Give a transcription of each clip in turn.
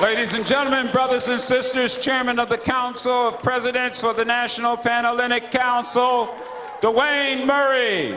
Ladies and gentlemen, brothers and sisters, Chairman of the Council of Presidents for the National Pan-Hellenic Council, Dwayne Murray.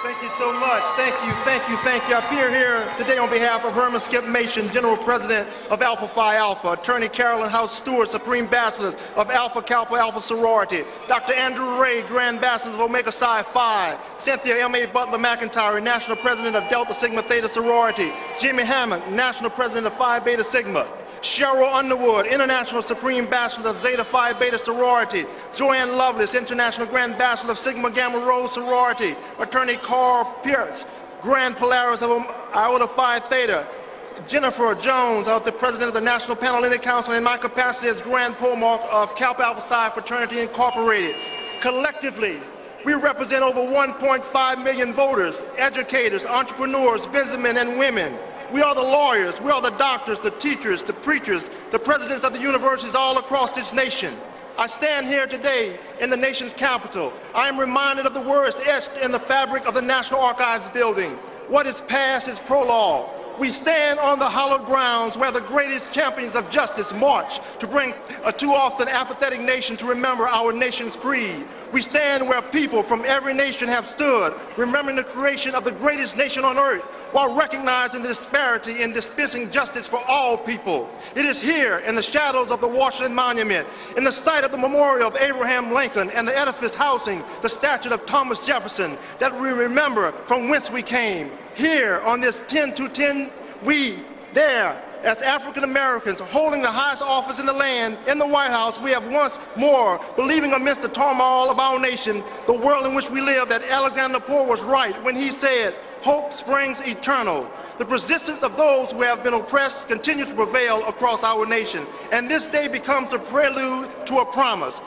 Thank you so much. Thank you, thank you, thank you. I appear here today on behalf of Herman Skip Mason, General President of Alpha Phi Alpha, Attorney Carolyn House Stewart, Supreme Bachelors of Alpha Kappa Alpha Sorority, Dr. Andrew Ray, Grand Bachelors of Omega Psi Phi, Cynthia M.A. Butler McIntyre, National President of Delta Sigma Theta Sorority, Jimmy Hammond, National President of Phi Beta Sigma, Cheryl Underwood, International Supreme Bachelor of Zeta Phi Beta Sorority, Joanne Lovelace, International Grand Bachelor of Sigma Gamma Rho Sorority, Attorney Carl Pierce, Grand Polaris of Iota Phi Theta, Jennifer Jones, the President of the National Pan-Hellenic Council, in my capacity as Grand Polemarch of Kappa Alpha Psi Fraternity Incorporated. Collectively, we represent over 1.5 million voters, educators, entrepreneurs, businessmen, and women. We are the lawyers, we are the doctors, the teachers, the preachers, the presidents of the universities all across this nation. I stand here today in the nation's capital. I am reminded of the words etched in the fabric of the National Archives building. What is past is prologue. We stand on the hallowed grounds where the greatest champions of justice march to bring a too often apathetic nation to remember our nation's creed. We stand where people from every nation have stood, remembering the creation of the greatest nation on earth, while recognizing the disparity in dispensing justice for all people. It is here, in the shadows of the Washington Monument, in the site of the memorial of Abraham Lincoln and the edifice housing the statue of Thomas Jefferson, that we remember from whence we came. Here, on this 10-10, we there, as African Americans holding the highest office in the land, in the White House, we have once more, believing amidst the turmoil of our nation, the world in which we live, that Alexander Pope was right when he said, "Hope springs eternal." The persistence of those who have been oppressed continues to prevail across our nation. And this day becomes the prelude to a promise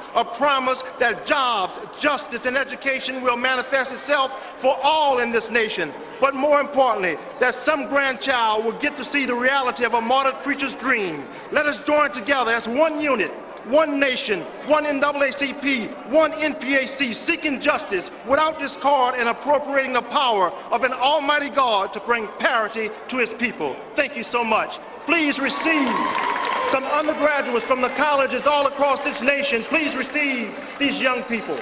that jobs, justice, and education will manifest itself for all in this nation. But more importantly, that some grandchild will get to see the reality of a martyred preacher's dream. Let us join together as one unit, one nation, one NAACP, one NPAC, seeking justice without discard and appropriating the power of an almighty God to bring parity to his people. Thank you so much. Please receive some undergraduates from the colleges all across this nation. Please receive these young people.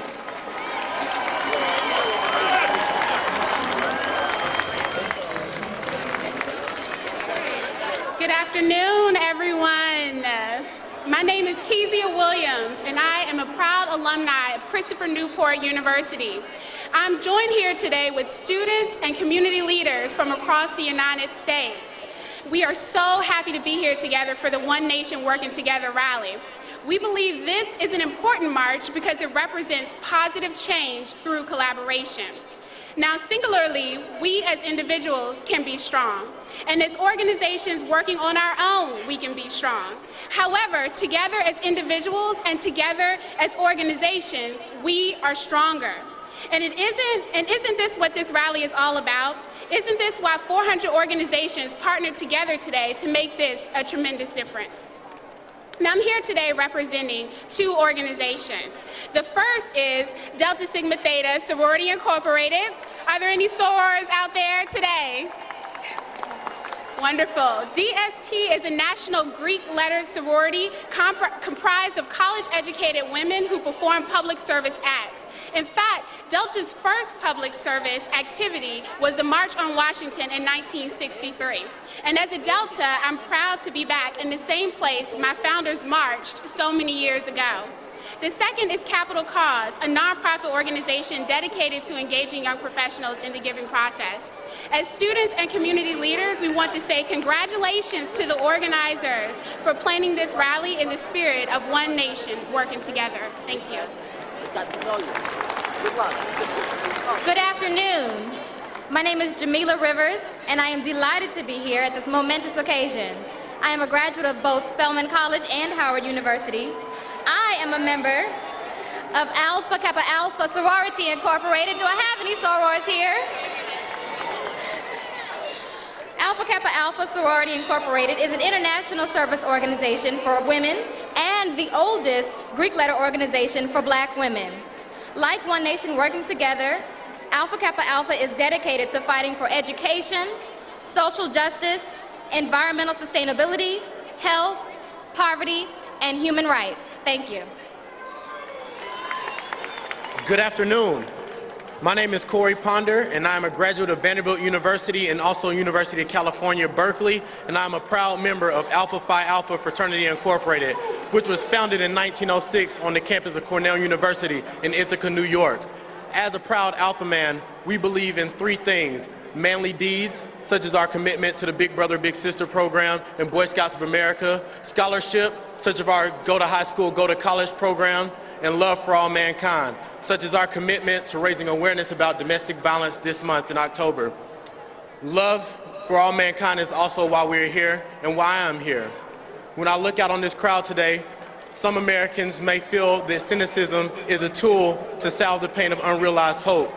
Good afternoon, everyone. My name is Kezia Williams, and I am a proud alumni of Christopher Newport University. I'm joined here today with students and community leaders from across the United States. We are so happy to be here together for the One Nation Working Together rally. We believe this is an important march because it represents positive change through collaboration. Now, singularly, we as individuals can be strong, and as organizations working on our own, we can be strong. However, together as individuals and together as organizations, we are stronger. And isn't this what this rally is all about? Isn't this why 400 organizations partnered together today to make this a tremendous difference? Now, I'm here today representing two organizations. The first is Delta Sigma Theta Sorority Incorporated. Are there any sorors out there today? Wonderful. DST is a national Greek-lettered sorority comprised of college-educated women who perform public service acts. In fact, Delta's first public service activity was the March on Washington in 1963. And as a Delta, I'm proud to be back in the same place my founders marched so many years ago. The second is Capital Cause, a nonprofit organization dedicated to engaging young professionals in the giving process. As students and community leaders, we want to say congratulations to the organizers for planning this rally in the spirit of one nation working together. Thank you. Good afternoon. My name is Jamila Rivers, and I am delighted to be here at this momentous occasion. I am a graduate of both Spelman College and Howard University. I am a member of Alpha Kappa Alpha Sorority Incorporated. Do I have any sorors here? Alpha Kappa Alpha Sorority Incorporated is an international service organization for women and the oldest Greek letter organization for black women. Like One Nation Working Together, Alpha Kappa Alpha is dedicated to fighting for education, social justice, environmental sustainability, health, poverty, and human rights. Thank you. Good afternoon. My name is Corey Ponder, and I'm a graduate of Vanderbilt University and also University of California, Berkeley, and I'm a proud member of Alpha Phi Alpha Fraternity Incorporated, which was founded in 1906 on the campus of Cornell University in Ithaca, New York. As a proud Alpha man, we believe in three things: manly deeds, such as our commitment to the Big Brother, Big Sister program and Boy Scouts of America, scholarship, such as our Go to High School, Go to College program, and love for all mankind, such as our commitment to raising awareness about domestic violence this month in October. Love for all mankind is also why we're here and why I'm here. When I look out on this crowd today, some Americans may feel that cynicism is a tool to salve the pain of unrealized hope.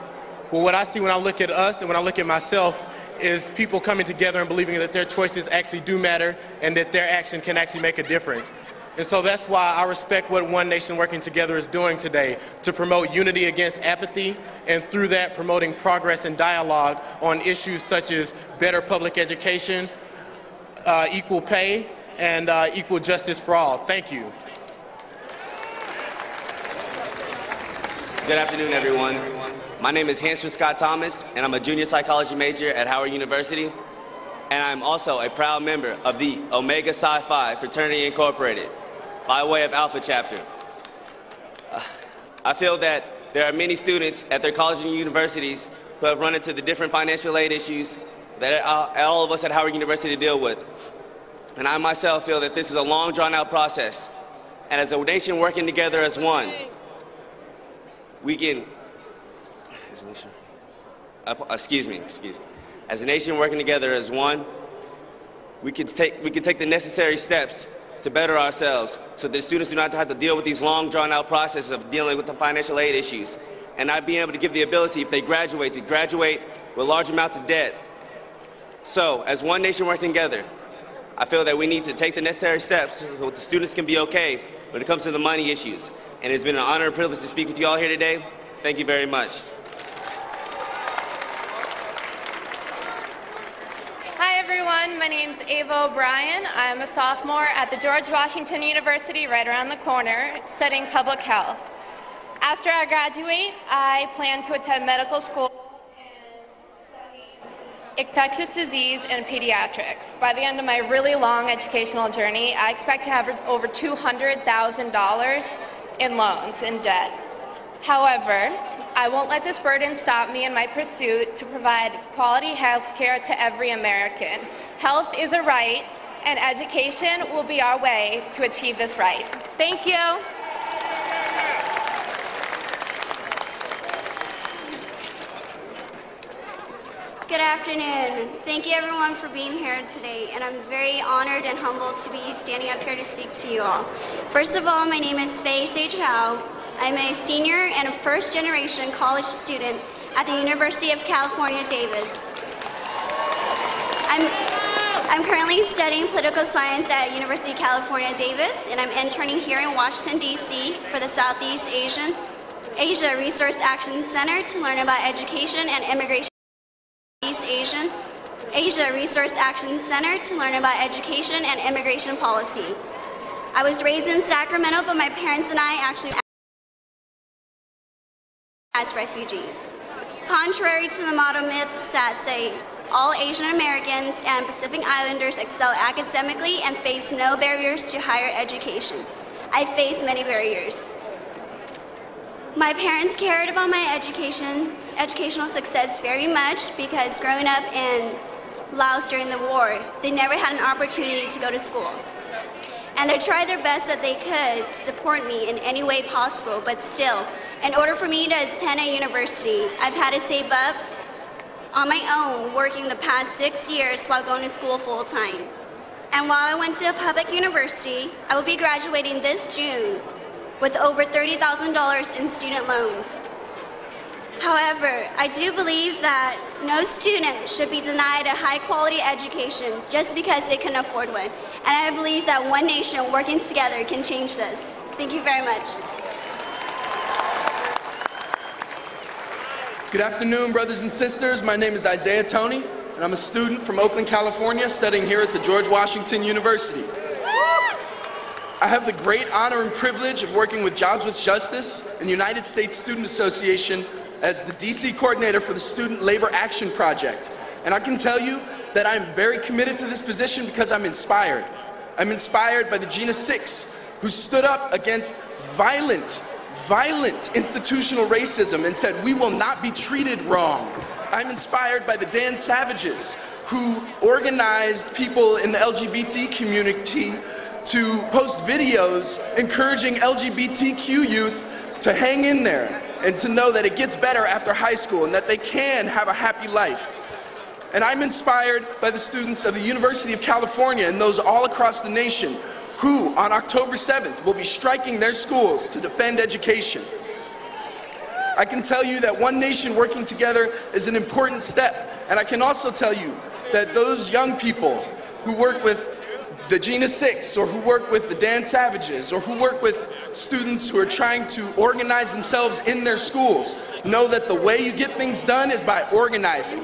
But what I see when I look at us and when I look at myself is people coming together and believing that their choices actually do matter and that their action can actually make a difference. And so that's why I respect what One Nation Working Together is doing today, to promote unity against apathy, and through that promoting progress and dialogue on issues such as better public education, equal pay, and equal justice for all. Thank you. Good afternoon, everyone. My name is Hansford Scott Thomas, and I'm a junior psychology major at Howard University. And I'm also a proud member of the Omega Psi Phi Fraternity Incorporated, by way of Alpha Chapter. I feel that there are many students at their colleges and universities who have run into the different financial aid issues that all of us at Howard University deal with. And I myself feel that this is a long, drawn-out process. And as a nation working together as one, we can, excuse me. As a nation working together as one, we can take the necessary steps to better ourselves so that students do not have to deal with these long, drawn-out processes of dealing with the financial aid issues, and not being able to give the ability, if they graduate, to graduate with large amounts of debt. So, as One Nation working together, I feel that we need to take the necessary steps so the students can be okay when it comes to the money issues. And it's been an honor and privilege to speak with you all here today. Thank you very much. Hi everyone, my name's Ava O'Brien. I'm a sophomore at the George Washington University right around the corner, studying public health. After I graduate, I plan to attend medical school and study infectious disease and pediatrics. By the end of my really long educational journey, I expect to have over $200,000 in loans and debt. However, I won't let this burden stop me in my pursuit to provide quality health care to every American. Health is a right, and education will be our way to achieve this right. Thank you. Good afternoon. Thank you everyone for being here today, and I'm very honored and humbled to be standing up here to speak to you all. First of all, my name is Faye Sage Howe. I'm a senior and a first-generation college student at the University of California, Davis. I'm currently studying political science at University of California, Davis, and I'm interning here in Washington, D.C. for the Southeast Asia Resource Action Center to learn about education and immigration. East Asia Resource Action Center to learn about education and immigration policy. I was raised in Sacramento, but my parents and I actually as refugees. Contrary to the model myths that say all Asian Americans and Pacific Islanders excel academically and face no barriers to higher education, I face many barriers. My parents cared about my educational success very much because growing up in Laos during the war, they never had an opportunity to go to school. And they tried their best that they could to support me in any way possible, but still, in order for me to attend a university, I've had to save up on my own, working the past 6 years while going to school full-time. And while I went to a public university, I will be graduating this June with over $30,000 in student loans. However, I do believe that no student should be denied a high-quality education just because they can afford one. And I believe that One Nation working together can change this. Thank you very much. Good afternoon, brothers and sisters. My name is Isaiah Toney, and I'm a student from Oakland, California, studying here at the George Washington University. I have the great honor and privilege of working with Jobs with Justice and United States Student Association as the DC coordinator for the Student Labor Action Project. And I can tell you that I'm very committed to this position because I'm inspired. I'm inspired by the Gina 6, who stood up against violent institutional racism and said, we will not be treated wrong. I'm inspired by the Dan Savages, who organized people in the LGBT community to post videos encouraging LGBTQ youth to hang in there and to know that it gets better after high school and that they can have a happy life. And I'm inspired by the students of the University of California and those all across the nation who, on October 7th, will be striking their schools to defend education. I can tell you that one nation working together is an important step, and I can also tell you that those young people who work with the Gina 6, or who work with the Dan Savages, or who work with students who are trying to organize themselves in their schools, know that the way you get things done is by organizing.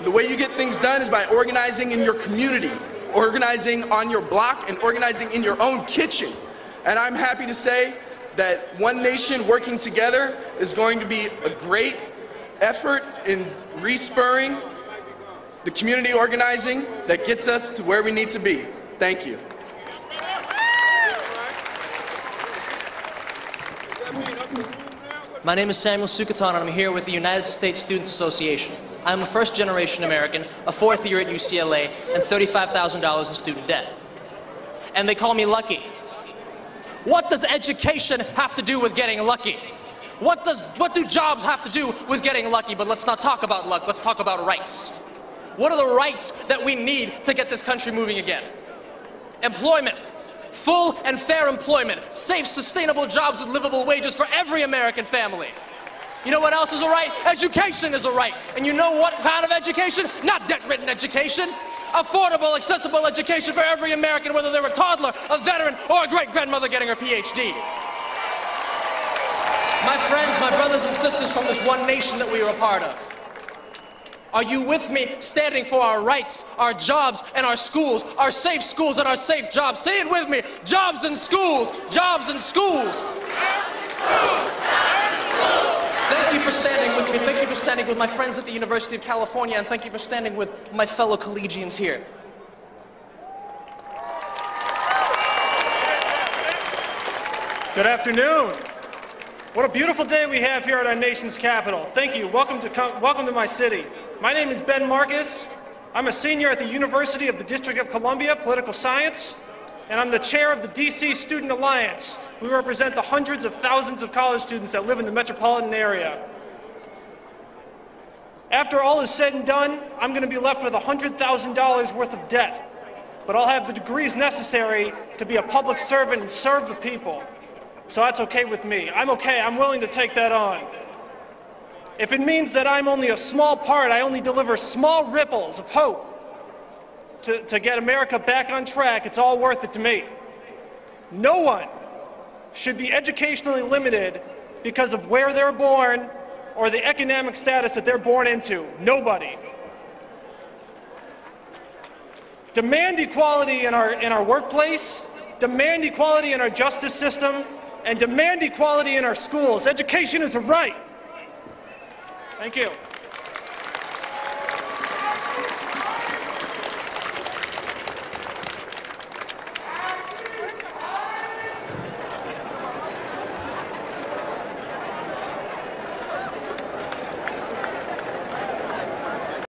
The way you get things done is by organizing in your community, organizing on your block, and organizing in your own kitchen. And I'm happy to say that one nation working together is going to be a great effort in respurring the community organizing that gets us to where we need to be. Thank you. My name is Samuel Sukatan, and I'm here with the United States Students Association. I'm a first-generation American, a fourth year at UCLA, and $35,000 in student debt. And they call me lucky. What does education have to do with getting lucky? What do jobs have to do with getting lucky? But let's not talk about luck, let's talk about rights. What are the rights that we need to get this country moving again? Employment. Full and fair employment. Safe, sustainable jobs with livable wages for every American family. You know what else is a right? Education is a right. And you know what kind of education? Not debt-ridden education. Affordable, accessible education for every American, whether they're a toddler, a veteran, or a great-grandmother getting her PhD. My friends, my brothers and sisters from this one nation that we are a part of, are you with me standing for our rights, our jobs, and our schools, our safe schools and our safe jobs? Say it with me, jobs and schools, jobs and schools. Thank you for standing with me. Thank you for standing with my friends at the University of California, and thank you for standing with my fellow collegians here. Good afternoon. What a beautiful day we have here at our nation's capital. Thank you. Welcome to my city. My name is Ben Marcus. I'm a senior at the University of the District of Columbia, Political Science, and I'm the chair of the DC Student Alliance. We represent the hundreds of thousands of college students that live in the metropolitan area. After all is said and done, I'm going to be left with $100,000 worth of debt, but I'll have the degrees necessary to be a public servant and serve the people. So that's okay with me. I'm okay. I'm willing to take that on. If it means that I'm only a small part, I only deliver small ripples of hope to get America back on track, it's all worth it to me. No one should be educationally limited because of where they're born or the economic status that they're born into. Nobody. Demand equality in our workplace, demand equality in our justice system, and demand equality in our schools. Education is a right. Thank you.